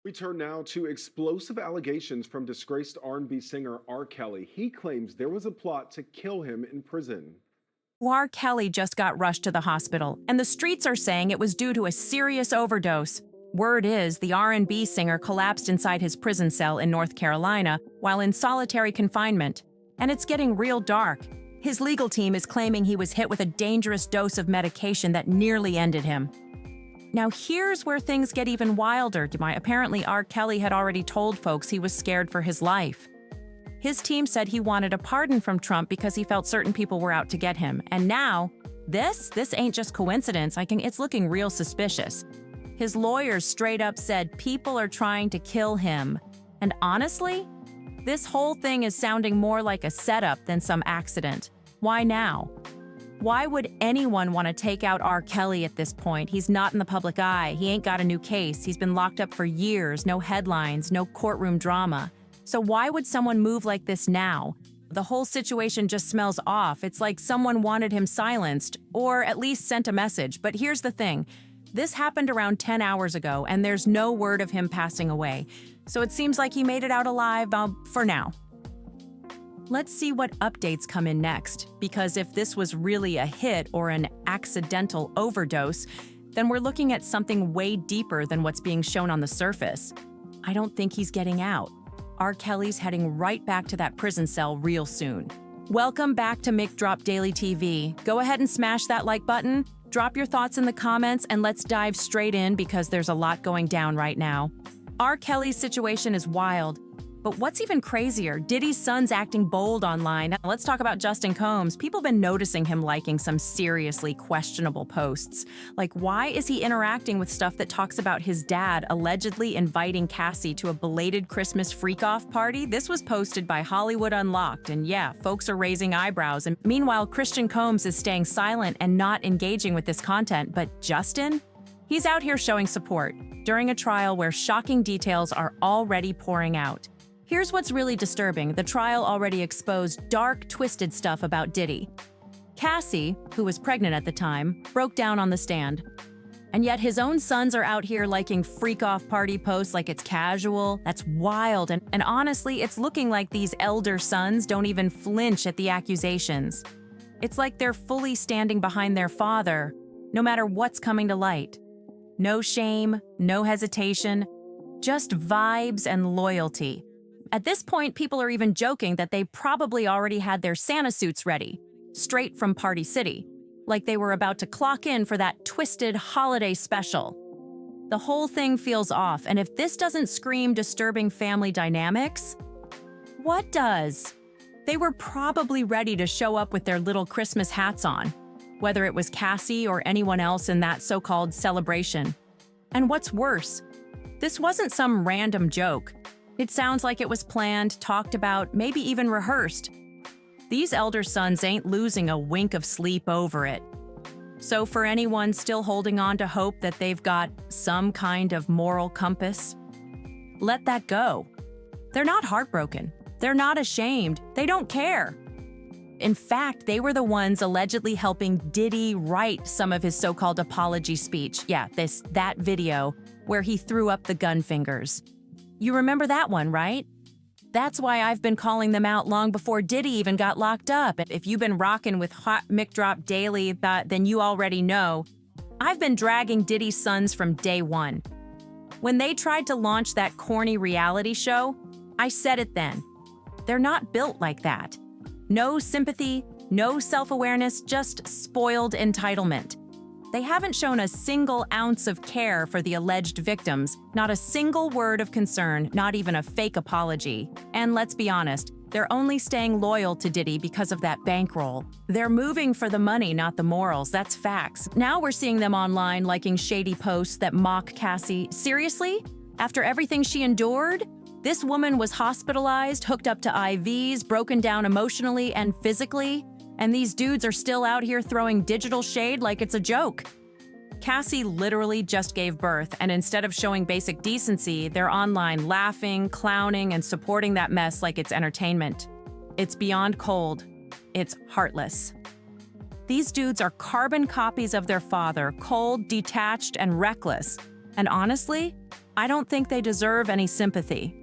We turn now to explosive allegations from disgraced R&B singer R. Kelly. He claims there was a plot to kill him in prison. R. Kelly just got rushed to the hospital, and the streets are saying it was due to a serious overdose. Word is the R&B singer collapsed inside his prison cell in North Carolina while in solitary confinement. And it's getting real dark. His legal team is claiming he was hit with a dangerous dose of medication that nearly ended him. Now here's where things get even wilder. Apparently, R. Kelly had already told folks he was scared for his life. His team said he wanted a pardon from Trump because he felt certain people were out to get him. And now, this ain't just coincidence. It's looking real suspicious. His lawyers straight up said people are trying to kill him. And honestly, this whole thing is sounding more like a setup than some accident. Why now? Why would anyone want to take out R. Kelly at this point? He's not in the public eye. He ain't got a new case. He's been locked up for years. No headlines, no courtroom drama. So why would someone move like this now? The whole situation just smells off. It's like someone wanted him silenced, or at least sent a message. But here's the thing. This happened around 10 hours ago, and there's no word of him passing away. So it seems like he made it out alive, for now. Let's see what updates come in next, because if this was really a hit or an accidental overdose, then we're looking at something way deeper than what's being shown on the surface. I don't think he's getting out. R. Kelly's heading right back to that prison cell real soon. Welcome back to Mic Drop Daily TV. Go ahead and smash that like button, drop your thoughts in the comments, and let's dive straight in because there's a lot going down right now. R. Kelly's situation is wild. But what's even crazier, Diddy's son's acting bold online. Let's talk about Justin Combs. People have been noticing him liking some seriously questionable posts. Like, why is he interacting with stuff that talks about his dad allegedly inviting Cassie to a belated Christmas freak-off party? This was posted by Hollywood Unlocked, and yeah, folks are raising eyebrows. And meanwhile, Christian Combs is staying silent and not engaging with this content. But Justin? He's out here showing support during a trial where shocking details are already pouring out. Here's what's really disturbing. The trial already exposed dark, twisted stuff about Diddy. Cassie, who was pregnant at the time, broke down on the stand. And yet his own sons are out here liking freak-off party posts like it's casual. That's wild. And honestly, it's looking like these elder sons don't even flinch at the accusations. It's like they're fully standing behind their father, no matter what's coming to light. No shame, no hesitation, just vibes and loyalty. At this point, people are even joking that they probably already had their Santa suits ready, straight from Party City, like they were about to clock in for that twisted holiday special. The whole thing feels off, and if this doesn't scream disturbing family dynamics, what does? They were probably ready to show up with their little Christmas hats on, whether it was Cassie or anyone else in that so-called celebration. And what's worse, this wasn't some random joke. It sounds like it was planned, talked about, maybe even rehearsed. These elder sons ain't losing a wink of sleep over it. So for anyone still holding on to hope that they've got some kind of moral compass, let that go. They're not heartbroken. They're not ashamed. They don't care. In fact, they were the ones allegedly helping Diddy write some of his so-called apology speech. Yeah, that video where he threw up the gun fingers. You remember that one, right? That's why I've been calling them out long before Diddy even got locked up. If you've been rocking with Hot Mic Drop Daily, then you already know. I've been dragging Diddy's sons from day one. When they tried to launch that corny reality show, I said it then. They're not built like that. No sympathy, no self-awareness, just spoiled entitlement. They haven't shown a single ounce of care for the alleged victims, not a single word of concern, not even a fake apology. And let's be honest, they're only staying loyal to Diddy because of that bankroll. They're moving for the money, not the morals. That's facts. Now we're seeing them online liking shady posts that mock Cassie. Seriously? After everything she endured? This woman was hospitalized, hooked up to IVs, broken down emotionally and physically. And these dudes are still out here throwing digital shade like it's a joke. Cassie literally just gave birth, and instead of showing basic decency, they're online laughing, clowning, and supporting that mess like it's entertainment. It's beyond cold. It's heartless. These dudes are carbon copies of their father, cold, detached, and reckless. And honestly, I don't think they deserve any sympathy.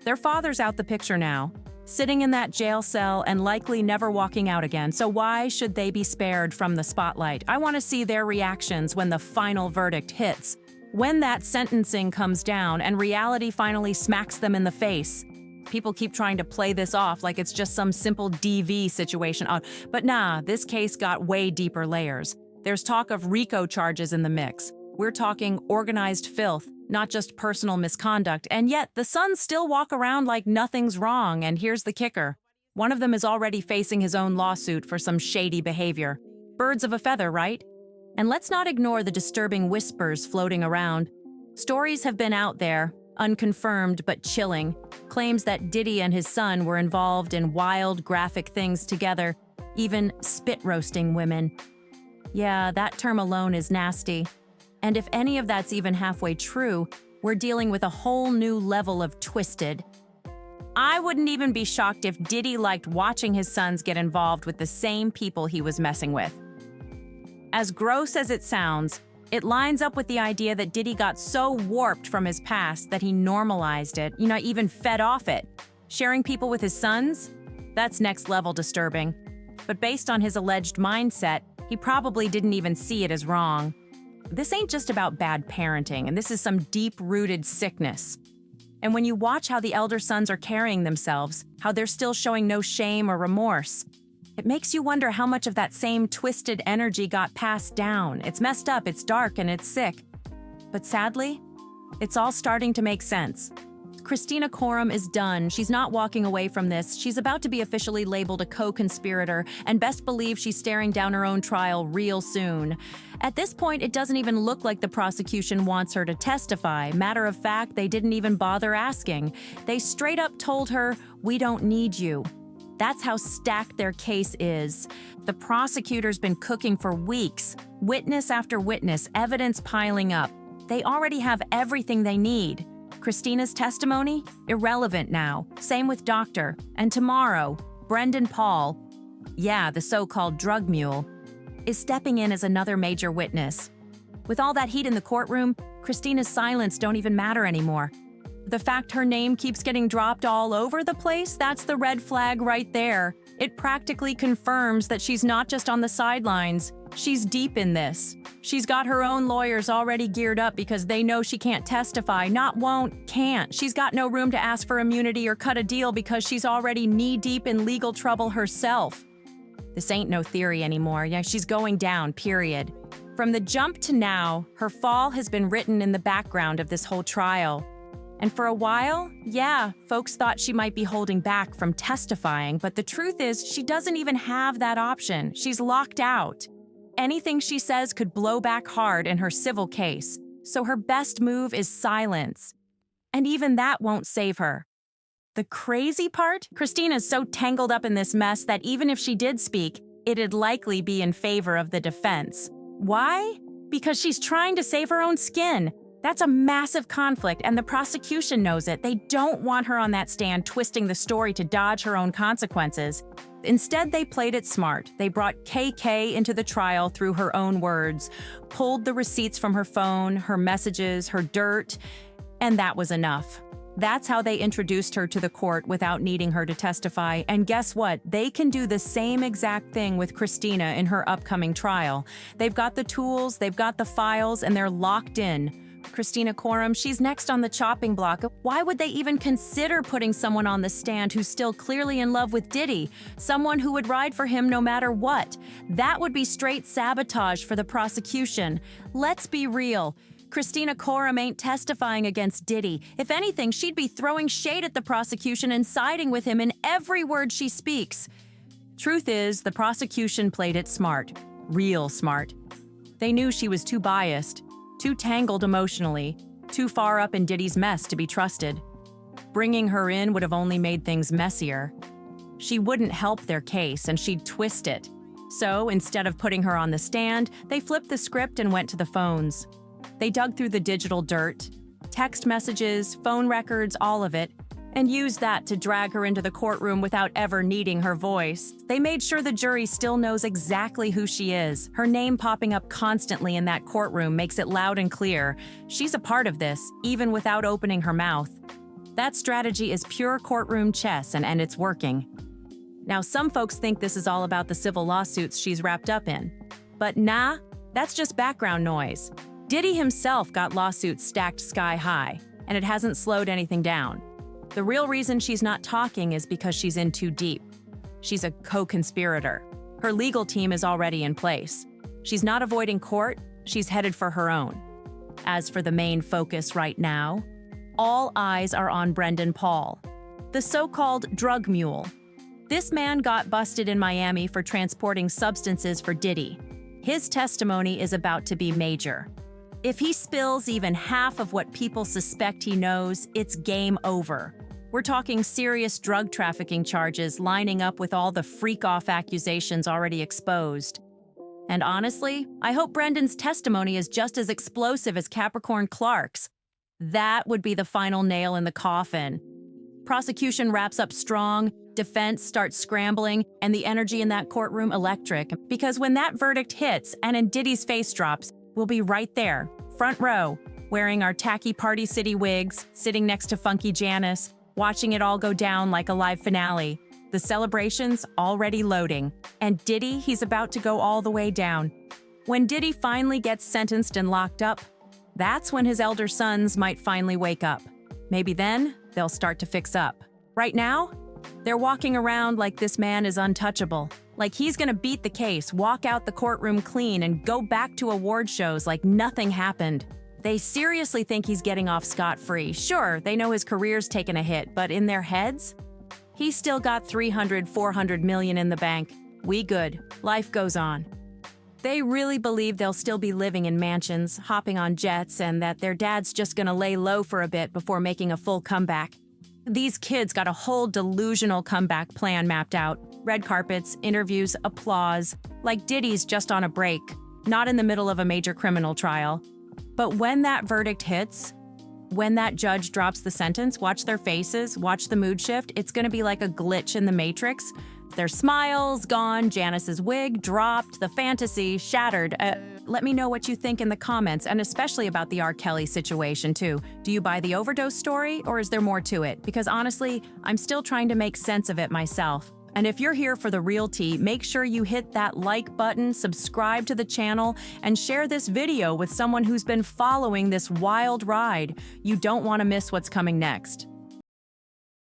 Their father's out the picture now, sitting in that jail cell and likely never walking out again, so why should they be spared from the spotlight? I want to see their reactions when the final verdict hits, when that sentencing comes down and reality finally smacks them in the face. People keep trying to play this off like it's just some simple DV situation, but nah, this case got way deeper layers. There's talk of RICO charges in the mix. We're talking organized filth, not just personal misconduct, and yet the sons still walk around like nothing's wrong, and here's the kicker. One of them is already facing his own lawsuit for some shady behavior. Birds of a feather, right? And let's not ignore the disturbing whispers floating around. Stories have been out there, unconfirmed but chilling, claims that Diddy and his son were involved in wild, graphic things together, even spit-roasting women. Yeah, that term alone is nasty. And if any of that's even halfway true, we're dealing with a whole new level of twisted. I wouldn't even be shocked if Diddy liked watching his sons get involved with the same people he was messing with. As gross as it sounds, it lines up with the idea that Diddy got so warped from his past that he normalized it, even fed off it. Sharing people with his sons? That's next level disturbing. But based on his alleged mindset, he probably didn't even see it as wrong. This ain't just about bad parenting, and this is some deep-rooted sickness. And when you watch how the elder sons are carrying themselves, how they're still showing no shame or remorse, it makes you wonder how much of that same twisted energy got passed down. It's messed up, it's dark, and it's sick. But sadly, it's all starting to make sense. Khristina Khorram is done. She's not walking away from this. She's about to be officially labeled a co-conspirator, and best believe she's staring down her own trial real soon. At this point, it doesn't even look like the prosecution wants her to testify. Matter of fact, they didn't even bother asking. They straight up told her, "We don't need you." That's how stacked their case is. The prosecutor's been cooking for weeks. Witness after witness, evidence piling up. They already have everything they need. Christina's testimony? Irrelevant now. Same with Dr. And tomorrow, Brendan Paul, the so-called drug mule, is stepping in as another major witness. With all that heat in the courtroom, Christina's silence don't even matter anymore. The fact her name keeps getting dropped all over the place, that's the red flag right there. It practically confirms that she's not just on the sidelines. She's deep in this. She's got her own lawyers already geared up because they know she can't testify. Not won't, can't. She's got no room to ask for immunity or cut a deal because she's already knee-deep in legal trouble herself. This ain't no theory anymore. She's going down, period. From the jump to now, her fall has been written in the background of this whole trial. And for a while, folks thought she might be holding back from testifying, but the truth is she doesn't even have that option. She's locked out. Anything she says could blow back hard in her civil case, so her best move is silence. And even that won't save her. The crazy part? Christina's so tangled up in this mess that even if she did speak, it'd likely be in favor of the defense. Why? Because she's trying to save her own skin. That's a massive conflict, and the prosecution knows it. They don't want her on that stand twisting the story to dodge her own consequences. Instead, they played it smart. They brought KK into the trial through her own words, pulled the receipts from her phone, her messages, her dirt, and that was enough. That's how they introduced her to the court without needing her to testify. And guess what? They can do the same exact thing with Khristina in her upcoming trial. They've got the tools, they've got the files, and they're locked in. Khristina Khorram, she's next on the chopping block. Why would they even consider putting someone on the stand who's still clearly in love with Diddy? Someone who would ride for him no matter what? That would be straight sabotage for the prosecution. Let's be real. Khristina Khorram ain't testifying against Diddy. If anything, she'd be throwing shade at the prosecution and siding with him in every word she speaks. Truth is, the prosecution played it smart. Real smart. They knew she was too biased, too tangled emotionally, too far up in Diddy's mess to be trusted. Bringing her in would have only made things messier. She wouldn't help their case, and she'd twist it. So, instead of putting her on the stand, they flipped the script and went to the phones. They dug through the digital dirt, text messages, phone records, all of it, and used that to drag her into the courtroom without ever needing her voice. They made sure the jury still knows exactly who she is. Her name popping up constantly in that courtroom makes it loud and clear. She's a part of this, even without opening her mouth. That strategy is pure courtroom chess, and it's working. Now, some folks think this is all about the civil lawsuits she's wrapped up in. But nah, that's just background noise. Diddy himself got lawsuits stacked sky high, and it hasn't slowed anything down. The real reason she's not talking is because she's in too deep. She's a co-conspirator. Her legal team is already in place. She's not avoiding court, she's headed for her own. As for the main focus right now, all eyes are on Brendan Paul, the so-called drug mule. This man got busted in Miami for transporting substances for Diddy. His testimony is about to be major. If he spills even half of what people suspect he knows, it's game over. We're talking serious drug trafficking charges lining up with all the freak-off accusations already exposed. And honestly, I hope Brendan's testimony is just as explosive as Capricorn Clark's. That would be the final nail in the coffin. Prosecution wraps up strong, defense starts scrambling, and the energy in that courtroom electric. Because when that verdict hits and Diddy's face drops, we'll be right there, front row, wearing our tacky Party City wigs, sitting next to Funky Janice, watching it all go down like a live finale. The celebration's already loading. And Diddy, he's about to go all the way down. When Diddy finally gets sentenced and locked up, that's when his elder sons might finally wake up. Maybe then, they'll start to fix up. Right now, they're walking around like this man is untouchable. Like he's gonna beat the case, walk out the courtroom clean, and go back to award shows like nothing happened. They seriously think he's getting off scot-free. Sure, they know his career's taken a hit, but in their heads, he's still got 300, 400 million in the bank. We good. Life goes on. They really believe they'll still be living in mansions, hopping on jets, and that their dad's just gonna lay low for a bit before making a full comeback. These kids got a whole delusional comeback plan mapped out. Red carpets, interviews, applause, like Diddy's just on a break, not in the middle of a major criminal trial. But when that verdict hits, when that judge drops the sentence, watch their faces, watch the mood shift. It's gonna be like a glitch in the Matrix. Their smiles gone, Janice's wig dropped, the fantasy shattered. Let me know what you think in the comments, and especially about the R. Kelly situation too. Do you buy the overdose story, or is there more to it? Because honestly, I'm still trying to make sense of it myself. And if you're here for the real tea, make sure you hit that like button, subscribe to the channel, and share this video with someone who's been following this wild ride. You don't want to miss what's coming next.